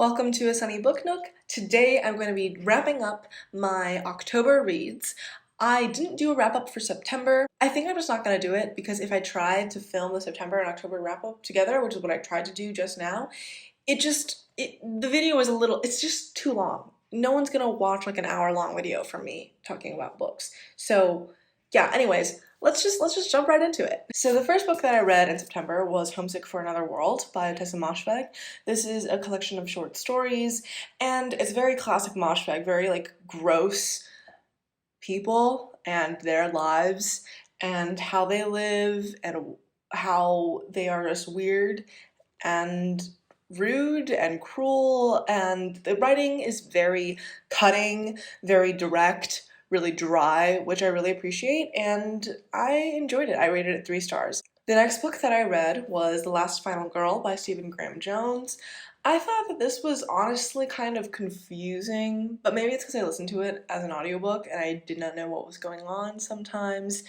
Welcome to a sunny book nook. Today I'm going to be wrapping up my October reads. I didn't do a wrap up for September. I think I'm just not going to do it because if I tried to film the September and October wrap up together, which is what I tried to do just now, the video is it's just too long. No one's going to watch like an hour-long video from me talking about books. So yeah, anyways, let's just jump right into it. So the first book that I read in September was Homesick for Another World by Tessa Moshfegh. This is a collection of short stories, and it's very classic Moshfegh, very like gross people and their lives and how they live and how they are just weird and rude and cruel, and the writing is very cutting, very direct, really dry, which I really appreciate, and I enjoyed it. I rated it 3 stars. The next book that I read was The Last Final Girl by Stephen Graham Jones. I thought that this was honestly kind of confusing, but maybe it's because I listened to it as an audiobook and I did not know what was going on sometimes.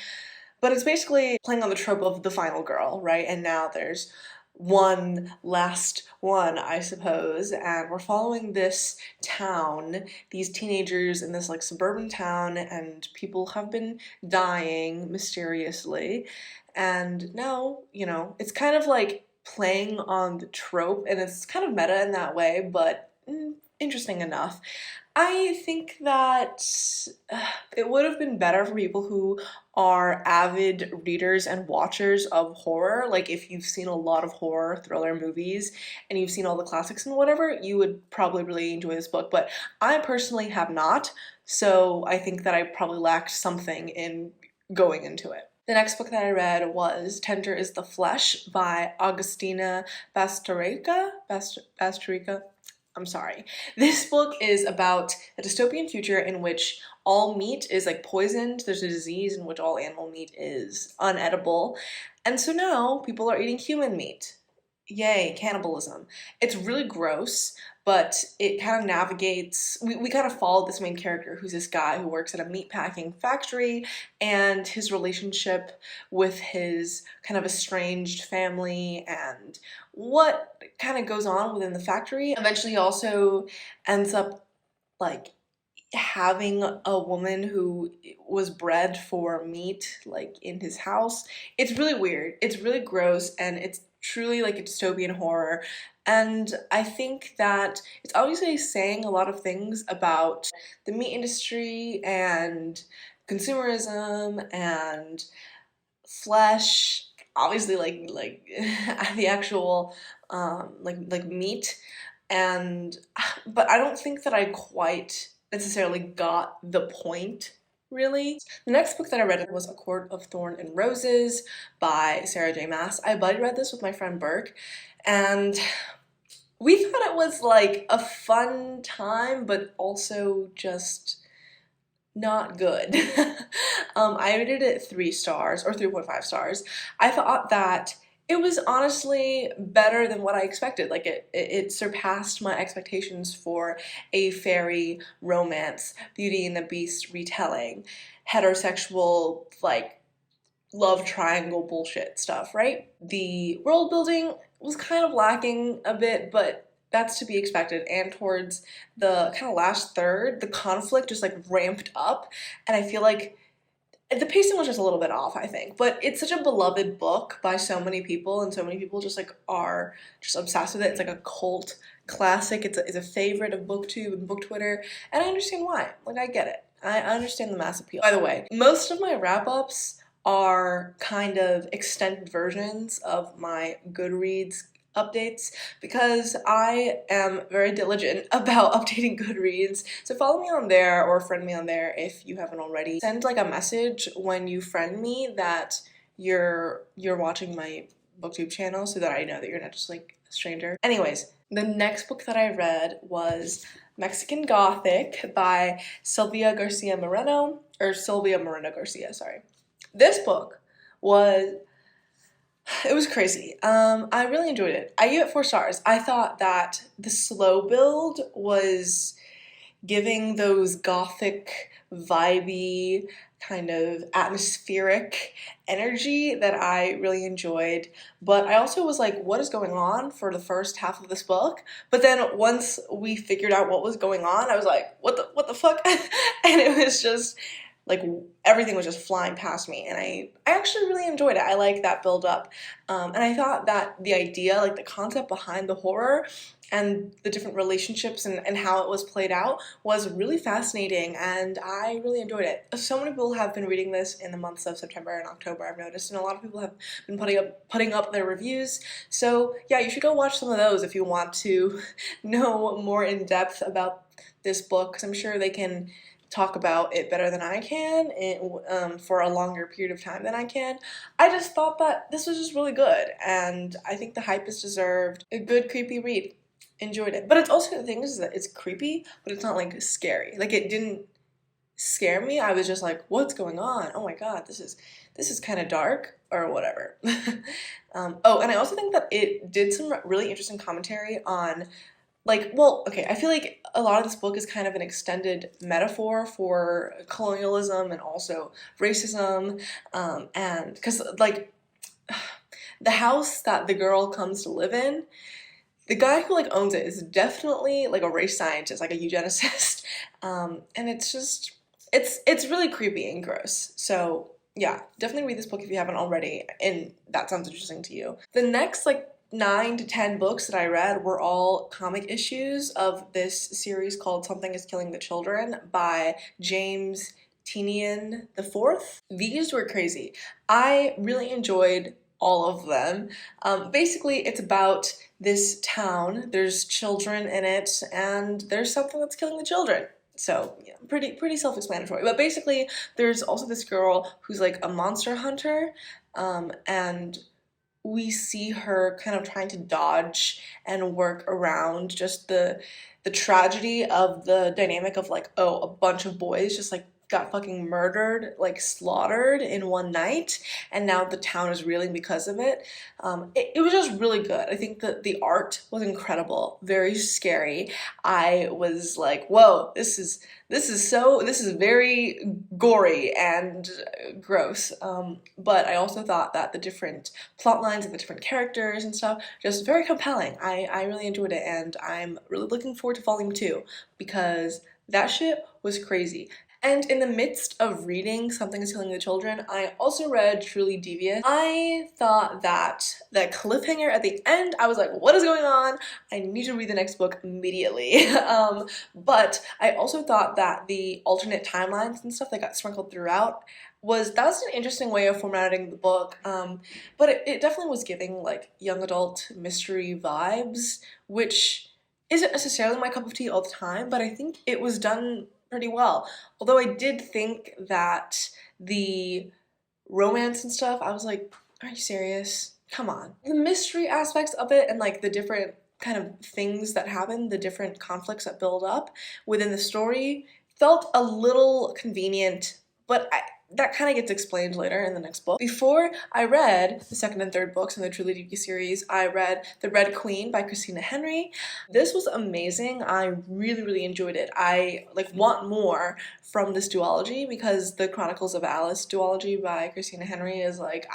But it's basically playing on the trope of the final girl, right? And now there's one last one, I suppose, and we're following this town, these teenagers in this like suburban town, and people have been dying mysteriously, and now, you know, it's kind of like playing on the trope, and it's kind of meta in that way, but interesting enough. I think that it would have been better for people who are avid readers and watchers of horror. Like if you've seen a lot of horror thriller movies and you've seen all the classics and whatever, you would probably really enjoy this book, but I personally have not, so I think that I probably lacked something in going into it. The next book that I read was Tender is the Flesh by Agustina Bastarrica. I'm sorry. This book is about a dystopian future in which all meat is like poisoned. There's a disease in which all animal meat is unedible. And so now people are eating human meat. Yay, cannibalism. It's really gross, but it kind of navigates, we kind of follow this main character who's this guy who works at a meatpacking factory, and his relationship with his kind of estranged family and what kind of goes on within the factory. Eventually he also ends up like having a woman who was bred for meat like in his house. It's really weird, it's really gross, and it's truly like a dystopian horror. And I think that it's obviously saying a lot of things about the meat industry and consumerism and flesh, obviously like the actual like meat, and but I don't think that I quite necessarily got the point, really. The next book that I read was A Court of Thorn and Roses by Sarah J. Maas. I buddy read this with my friend Burke, and we thought it was like a fun time, but also just not good. I rated it 3 stars, or 3.5 stars. I thought that it was honestly better than what I expected. Like it surpassed my expectations for a fairy romance, Beauty and the Beast retelling, heterosexual, like, love triangle bullshit stuff, right? The world building was kind of lacking a bit, but that's to be expected, and towards the kind of last third, the conflict just like ramped up, and I feel like the pacing was just a little bit off, I think. But it's such a beloved book by so many people, and so many people just like are just obsessed with it. It's like a cult classic. It's a favorite of BookTube and Book Twitter, and I understand why. Like, I get it. I understand the mass appeal. By the way, most of my wrap-ups are kind of extended versions of my Goodreads updates because I am very diligent about updating Goodreads. So follow me on there or friend me on there if you haven't already. Send like a message when you friend me that you're watching my BookTube channel so that I know that you're not just like a stranger. Anyways, the next book that I read was Mexican Gothic by Sylvia Moreno Garcia, sorry. This book was crazy. I really enjoyed it. I gave it 4 stars. I thought that the slow build was giving those gothic, vibey, kind of atmospheric energy that I really enjoyed. But I also was like, what is going on for the first half of this book? But then once we figured out what was going on, I was like, what the fuck? And it was just like everything was just flying past me, and I actually really enjoyed it. I like that build up, and I thought that the idea, like the concept behind the horror and the different relationships and how it was played out was really fascinating, and I really enjoyed it. So many people have been reading this in the months of September and October, I've noticed, and a lot of people have been putting up their reviews. So yeah, you should go watch some of those if you want to know more in depth about this book, because I'm sure they can talk about it better than I can for a longer period of time than I can. I just thought that this was just really good, and I think the hype is deserved. A good creepy read. Enjoyed it. But it's also, the thing is that it's creepy, but it's not like scary. Like, it didn't scare me. I was just like, what's going on? Oh my god, this is kind of dark or whatever. Oh, and I also think that it did some really interesting commentary on, like, well, okay, I feel like a lot of this book is kind of an extended metaphor for colonialism and also racism, and because, like, the house that the girl comes to live in, the guy who, like, owns it is definitely, like, a race scientist, like a eugenicist, and it's just, it's really creepy and gross. So yeah, definitely read this book if you haven't already, and that sounds interesting to you. The next, like, 9 to 10 books that I read were all comic issues of this series called Something is Killing the Children by James Tynion IV. These were crazy. I really enjoyed all of them. Basically, it's about this town, there's children in it, and there's something that's killing the children. So yeah, pretty self-explanatory. But basically, there's also this girl who's like a monster hunter, and we see her kind of trying to dodge and work around just the tragedy of the dynamic of, like, oh, a bunch of boys just, like, got fucking murdered, like, slaughtered in one night, and now the town is reeling because of it. It was just really good. I think that the art was incredible, very scary. I was like, whoa, this is very gory and gross. But I also thought that the different plot lines and the different characters and stuff, just very compelling. I really enjoyed it, and I'm really looking forward to volume 2 because that shit was crazy. And in the midst of reading Something is Killing the Children, I also read Truly Devious. I thought that the cliffhanger at the end, I was like, what is going on? I need to read the next book immediately. But I also thought that the alternate timelines and stuff that got sprinkled throughout was an interesting way of formatting the book, but it definitely was giving, like, young adult mystery vibes, which isn't necessarily my cup of tea all the time, but I think it was done pretty well. Although I did think that the romance and stuff, I was like, are you serious? Come on. The mystery aspects of it and, like, the different kind of things that happen, the different conflicts that build up within the story felt a little convenient, but that kind of gets explained later in the next book. Before I read the second and third books in the Truly Devious series, I read The Red Queen by Christina Henry. This was amazing. I really enjoyed it. I, like, want more from this duology because the Chronicles of Alice duology by Christina Henry is, like,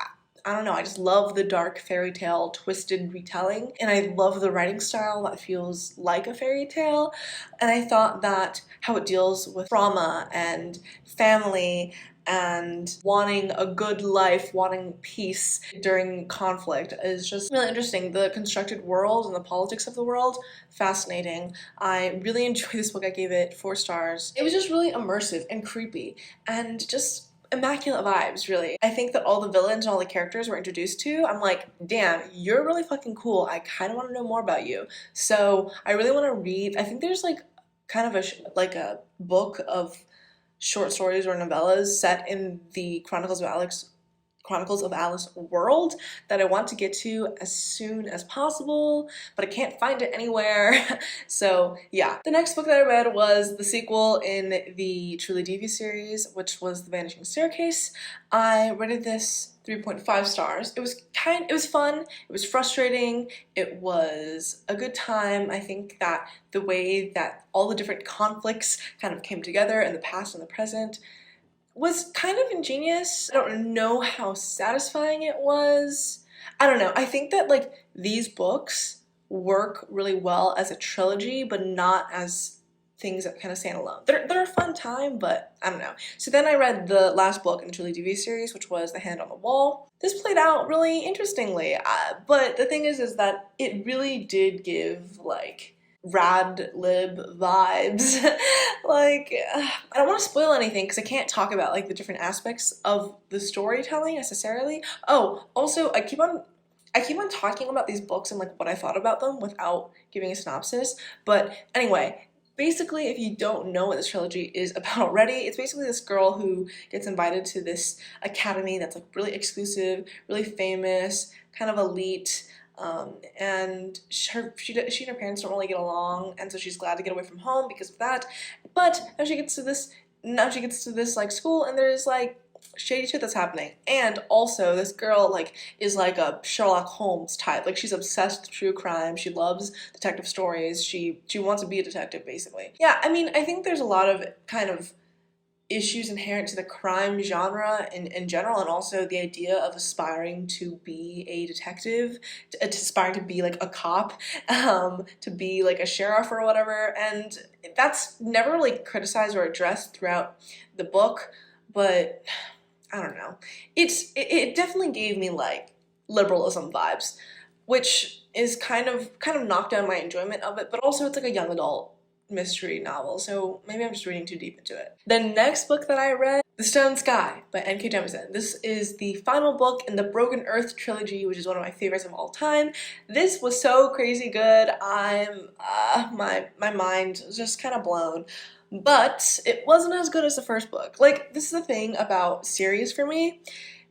I don't know, I just love the dark fairy tale twisted retelling, and I love the writing style that feels like a fairy tale, and I thought that how it deals with trauma and family and wanting a good life, wanting peace during conflict is just really interesting. The constructed world and the politics of the world, fascinating. I really enjoyed this book. I gave it 4 stars. It was just really immersive and creepy and just immaculate vibes, really. I think that all the villains and all the characters we're introduced to, I'm like, damn, you're really fucking cool. I kind of want to know more about you. So I really want to read. I think there's, like, kind of a book of short stories or novellas set in the Chronicles of Alice world that I want to get to as soon as possible, but I can't find it anywhere. So yeah. The next book that I read was the sequel in the Truly Devious series, which was The Vanishing Staircase. I rated this 3.5 stars. It was fun, it was frustrating, it was a good time. I think that the way that all the different conflicts kind of came together in the past and the present was kind of ingenious. I don't know how satisfying it was. I don't know. I think that like these books work really well as a trilogy, but not as things that kind of stand alone. They're a fun time, but I don't know. So then I read the last book in the Truly TV series, which was The Hand on the Wall. This played out really interestingly, but the thing is that it really did give like rad lib vibes. Like, I don't want to spoil anything because I can't talk about like the different aspects of the storytelling necessarily. Oh, also I keep on talking about these books and like what I thought about them without giving a synopsis. But anyway, basically, if you don't know what this trilogy is about already, it's basically this girl who gets invited to this academy that's like really exclusive, really famous, kind of elite, and she and her parents don't really get along, and so she's glad to get away from home because of that. But now she gets to this like school, and there's like shady shit that's happening. And also this girl like is like a Sherlock Holmes type. Like she's obsessed with true crime. She loves detective stories. She wants to be a detective basically. Yeah, I mean, I think there's a lot of kind of issues inherent to the crime genre in general, and also the idea of aspiring to be a detective, aspiring to be like a cop, to be like a sheriff or whatever, and that's never really criticized or addressed throughout the book, but I don't know. It definitely gave me like liberalism vibes, which is kind of knocked down my enjoyment of it, but also it's like a young adult mystery novel, so maybe I'm just reading too deep into it. The next book that I read, The Stone Sky by N.K. Jemisin. This is the final book in the Broken Earth trilogy, which is one of my favorites of all time. This was so crazy good. My mind was just kind of blown. But it wasn't as good as the first book. Like, this is the thing about series for me,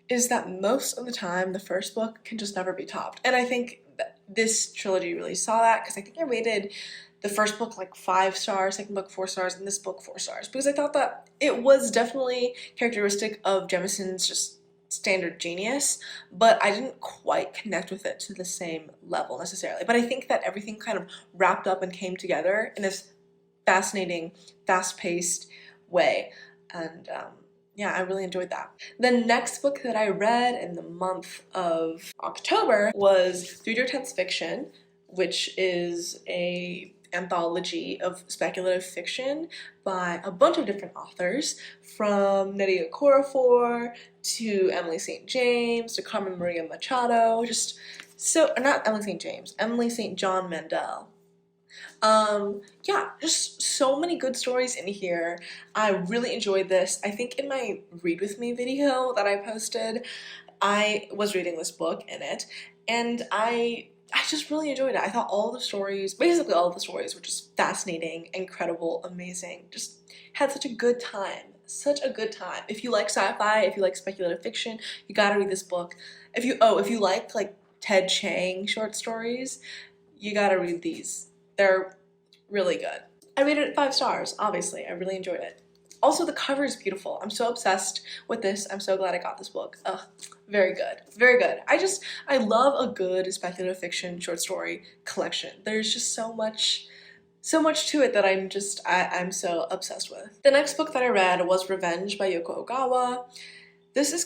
is that most of the time the first book can just never be topped. And I think that this trilogy really saw that, because I think I rated the first book like 5 stars, second book 4 stars, and this book 4 stars, because I thought that it was definitely characteristic of Jemisin's just standard genius, but I didn't quite connect with it to the same level necessarily. But I think that everything kind of wrapped up and came together in this fascinating, fast-paced way, and yeah, I really enjoyed that. The next book that I read in the month of October was Through Your Tense Fiction, which is a anthology of speculative fiction by a bunch of different authors, from Nydia Okorafor to Emily St. James to Carmen Maria Machado, just so, not Emily St. James, Emily St. John Mandel. Yeah, just so many good stories in here. I really enjoyed this. I think in my Read With Me video that I posted, I was reading this book in it, and I just really enjoyed it. I thought all the stories, basically all of the stories, were just fascinating, incredible, amazing. Just had such a good time. Such a good time. If you like sci-fi, if you like speculative fiction, you gotta read this book. If you like Ted Chiang short stories, you gotta read these. They're really good. I rated it 5 stars, obviously. I really enjoyed it. Also, the cover is beautiful. I'm so obsessed with this. I'm so glad I got this book. Ugh, very good. Very good. I love a good speculative fiction short story collection. There's just so much to it that I'm so obsessed with. The next book that I read was Revenge by Yoko Ogawa. This is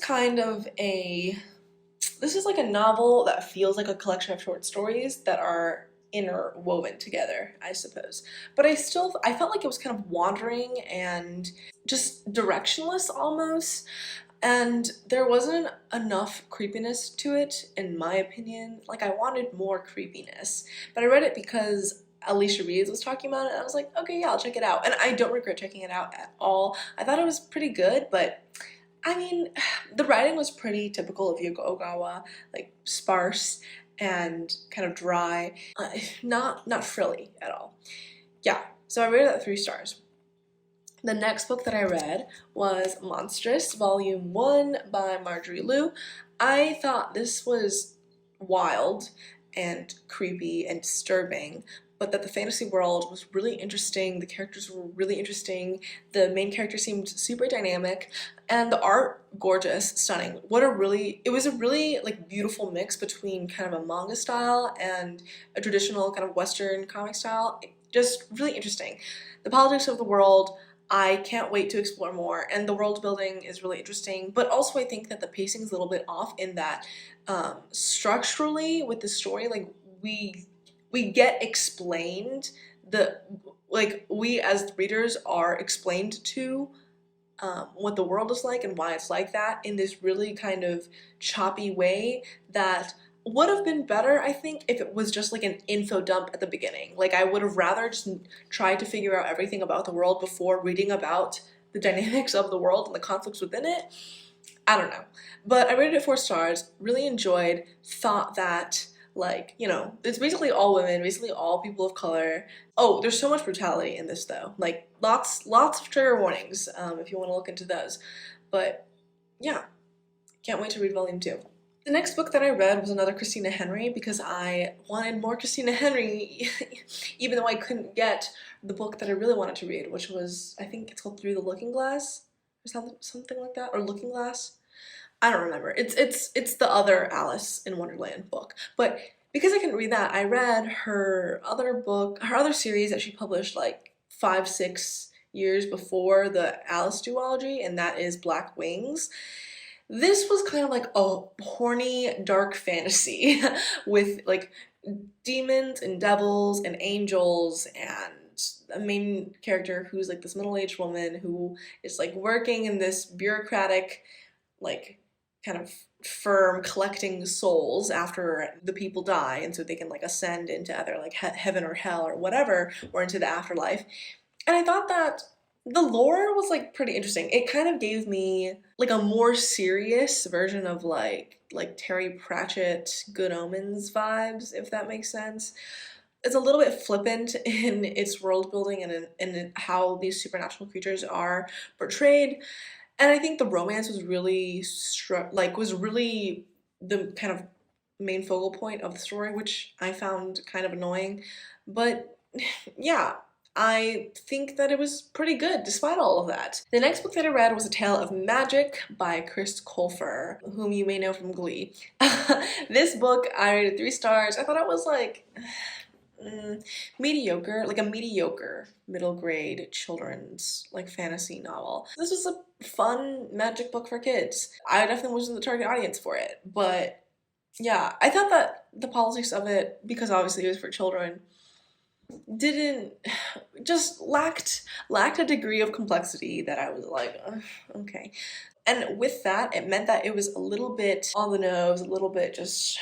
like a novel that feels like a collection of short stories that are interwoven together, I suppose. But I felt like it was kind of wandering and just directionless almost, and there wasn't enough creepiness to it, in my opinion. Like, I wanted more creepiness, but I read it because Alicia Reeves was talking about it, and I was like, okay, yeah, I'll check it out. And I don't regret checking it out at all. I thought it was pretty good, but I mean, the writing was pretty typical of Yoko Ogawa, like sparse and kind of dry, not frilly at all. Yeah, so I rated it 3 stars. The next book that I read was Monstrous, Volume 1 by Marjorie Liu. I thought this was wild and creepy and disturbing, but that the fantasy world was really interesting, the characters were really interesting, the main character seemed super dynamic, and the art gorgeous, stunning. It was a really like beautiful mix between kind of a manga style and a traditional kind of Western comic style. Just really interesting. The politics of the world, I can't wait to explore more, and the world building is really interesting, but also I think that the pacing is a little bit off in that structurally with the story, like we get explained the like we as readers are explained to what the world is like and why it's like that in this really kind of choppy way that would have been better, I think, if it was just like an info dump at the beginning. Like, I would have rather just tried to figure out everything about the world before reading about the dynamics of the world and the conflicts within it. I don't know. But I rated it 4 stars, really enjoyed, thought that, like, you know, it's basically all women, basically all people of color. Oh, there's so much brutality in this though. Like, lots of trigger warnings, if you want to look into those. But yeah, can't wait to read volume 2. The next book that I read was another Christina Henry because I wanted more Christina Henry, even though I couldn't get the book that I really wanted to read, which was, I think it's called Through the Looking Glass, or something like that, or Looking Glass. I don't remember. It's the other Alice in Wonderland book. But because I couldn't read that, I read her other book, her other series that she published like 5-6 years before the Alice duology, and that is Black Wings. This was kind of like a horny, dark fantasy with like demons and devils and angels and a main character who's like this middle-aged woman who is like working in this bureaucratic, like, kind of firm collecting souls after the people die, and so they can like ascend into either like heaven or hell or whatever, or into the afterlife. And I thought that the lore was like pretty interesting. It kind of gave me like a more serious version of like Terry Pratchett Good Omens vibes, if that makes sense. It's a little bit flippant in its world building and in how these supernatural creatures are portrayed. And I think the romance was really was really the kind of main focal point of the story, which I found kind of annoying. But yeah, I think that it was pretty good despite all of that. The next book that I read was A Tale of Magic by Chris Colfer, whom you may know from Glee. This book, I rated 3 stars. I thought it was like mediocre, like a mediocre middle grade children's like fantasy novel. This was a fun magic book for kids. I definitely wasn't the target audience for it, but yeah, I thought that the politics of it, because obviously it was for children, didn't just lacked a degree of complexity that I was like, okay. And with that, it meant that it was a little bit on the nose, a little bit just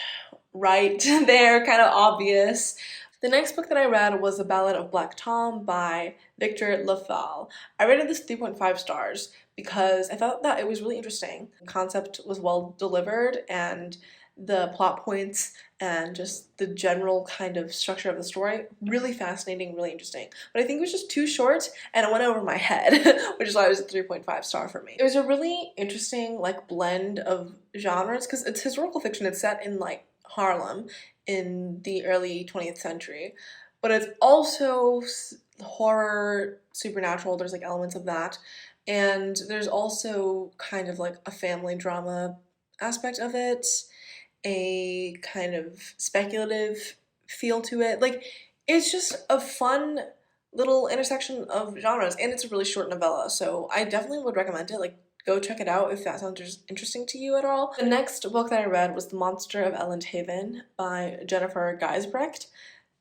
right there, kind of obvious. The next book that I read was The Ballad of Black Tom by Victor Lefal. I rated this 3.5 stars because I thought that it was really interesting. The concept was well delivered, and the plot points and just the general kind of structure of the story, really fascinating, really interesting. But I think it was just too short and it went over my head, which is why it was a 3.5 star for me. It was a really interesting like blend of genres because it's historical fiction. It's set in like Harlem in the early 20th century, but it's also horror, supernatural. There's like elements of that, and there's also kind of like a family drama aspect of it, a kind of speculative feel to it. Like, it's just a fun little intersection of genres, and it's a really short novella, so I definitely would recommend it. Like, go check it out if that sounds interesting to you at all. The next book that I read was The Monster of Elendhaven by Jennifer Geisbrecht.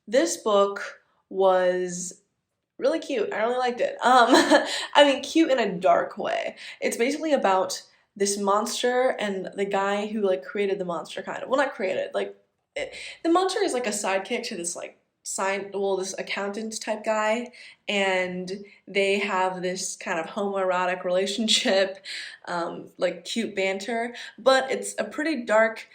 This book was really cute. I really liked it. I mean, cute in a dark way. It's basically about this monster and the guy who like created the monster, kind of. Well, not created, like the monster is like a sidekick to this like this accountant type guy, and they have this kind of homoerotic relationship, like cute banter, but it's a pretty dark,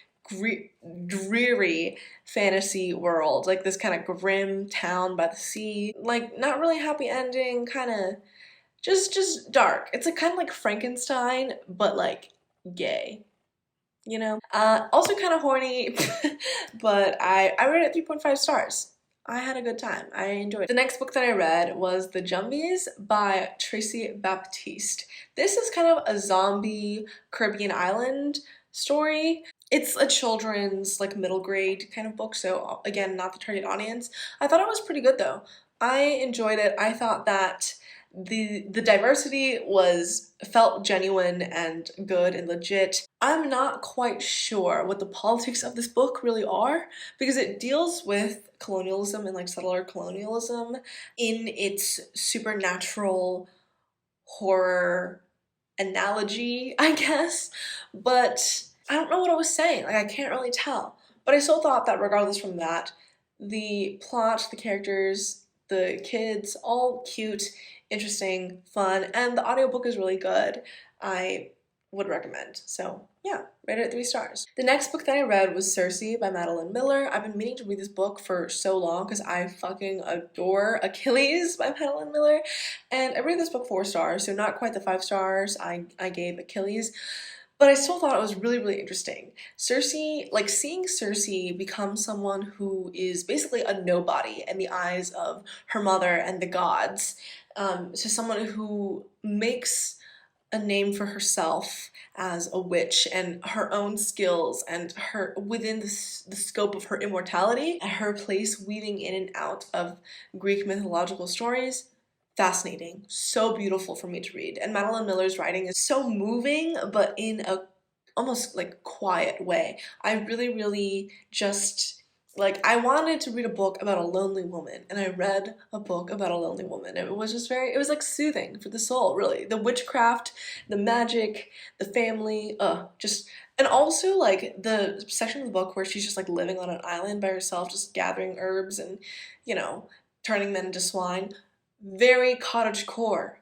dreary fantasy world, like this kind of grim town by the sea, like not really happy ending, kind of just dark. It's like kind of like Frankenstein, but like gay, you know? Also kind of horny, but I rated it 3.5 stars. I had a good time. I enjoyed it. The next book that I read was The Jumbies by Tracy Baptiste. This is kind of a zombie Caribbean island story. It's a children's like middle grade kind of book, so again, not the target audience. I thought it was pretty good though. I enjoyed it. I thought that The diversity felt genuine and good and legit. I'm not quite sure what the politics of this book really are because it deals with colonialism and like settler colonialism in its supernatural horror analogy, I guess, but I don't know what I was saying. Like, I can't really tell. But I still thought that regardless from that, the plot, the characters, the kids, all cute, interesting, fun, and the audiobook is really good. I would recommend. So yeah, rated it 3 stars. The next book that I read was Cersei by Madeline Miller. I've been meaning to read this book for so long because I fucking adore Achilles by Madeline Miller. And I rated this book 4 stars, so not quite the 5 stars I gave Achilles. But I still thought it was really, really interesting. Cersei, like seeing Cersei become someone who is basically a nobody in the eyes of her mother and the gods, to someone who makes a name for herself as a witch and her own skills and her within the scope of her immortality and her place weaving in and out of Greek mythological stories. Fascinating, so beautiful for me to read. And Madeline Miller's writing is so moving, but in a almost like quiet way. I really, really just like, I wanted to read a book about a lonely woman, and I read a book about a lonely woman. It was just it was like soothing for the soul, really. The witchcraft, the magic, the family, just, and also like the section of the book where she's just like living on an island by herself, just gathering herbs and, you know, turning men into swine. Very cottagecore.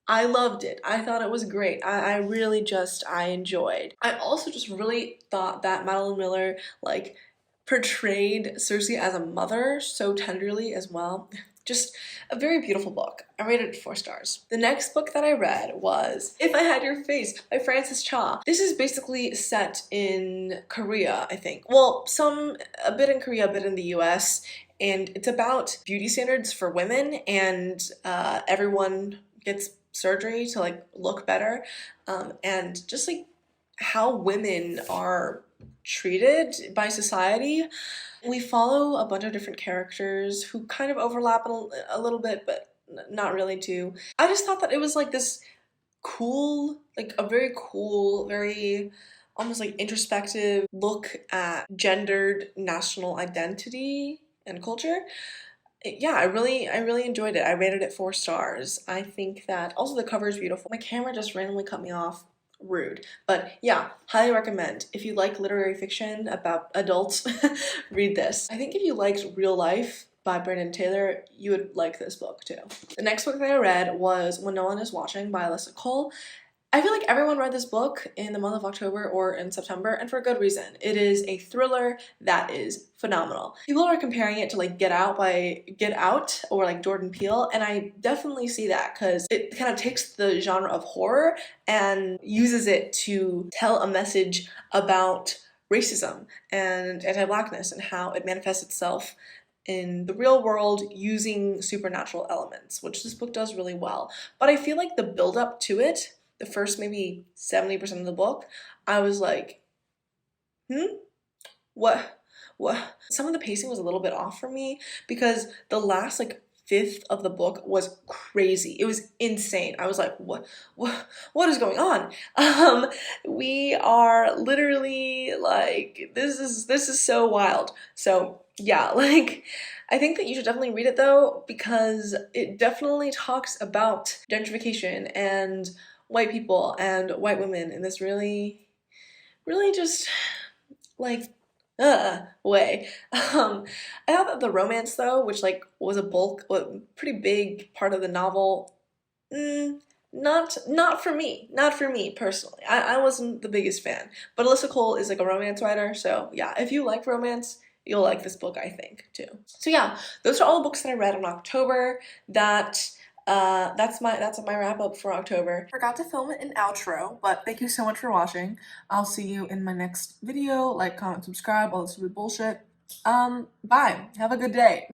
I loved it. I thought it was great. I really just, I enjoyed. I also just really thought that Madeline Miller, like, portrayed Cersei as a mother so tenderly as well. Just a very beautiful book. I rated it 4 stars. The next book that I read was If I Had Your Face by Frances Cha. This is basically set in Korea, I think. Well, a bit in Korea, a bit in the US, and it's about beauty standards for women, and everyone gets surgery to like look better, and just like how women are treated by society. We follow a bunch of different characters who kind of overlap a little bit, but not really too. I just thought that it was like this cool, like a very cool, very almost like introspective look at gendered national identity and culture. Yeah, I really enjoyed it. I rated it 4 stars. I think that also the cover is beautiful. My camera just randomly cut me off. Rude. But yeah, highly recommend. If you like literary fiction about adults, read this. I think if you liked Real Life by Brandon Taylor, you would like this book too. The next book that I read was When No One Is Watching by Alyssa Cole. I feel like everyone read this book in the month of October or in September, and for a good reason. It is a thriller that is phenomenal. People are comparing it to like Get Out or like Jordan Peele, and I definitely see that because it kind of takes the genre of horror and uses it to tell a message about racism and anti-Blackness and how it manifests itself in the real world using supernatural elements, which this book does really well. But I feel like the build-up to it, the first maybe 70% of the book, I was like, what? Some of the pacing was a little bit off for me because the last like fifth of the book was crazy. It was insane. I was like, what is going on? We are literally like, this is so wild. So yeah, like, I think that you should definitely read it though, because it definitely talks about gentrification and white people and white women in this really just like way. I thought that the romance though, which like was a pretty big part of the novel, not for me personally. I wasn't the biggest fan, but Alyssa Cole is like a romance writer, so yeah, if you like romance, you'll like this book, I think, too. So yeah, those are all the books that I read in October. That's my wrap up for October. Forgot to film an outro, but thank you so much for watching. I'll see you in my next video. Like, comment, subscribe, all this stupid bullshit. Bye. Have a good day.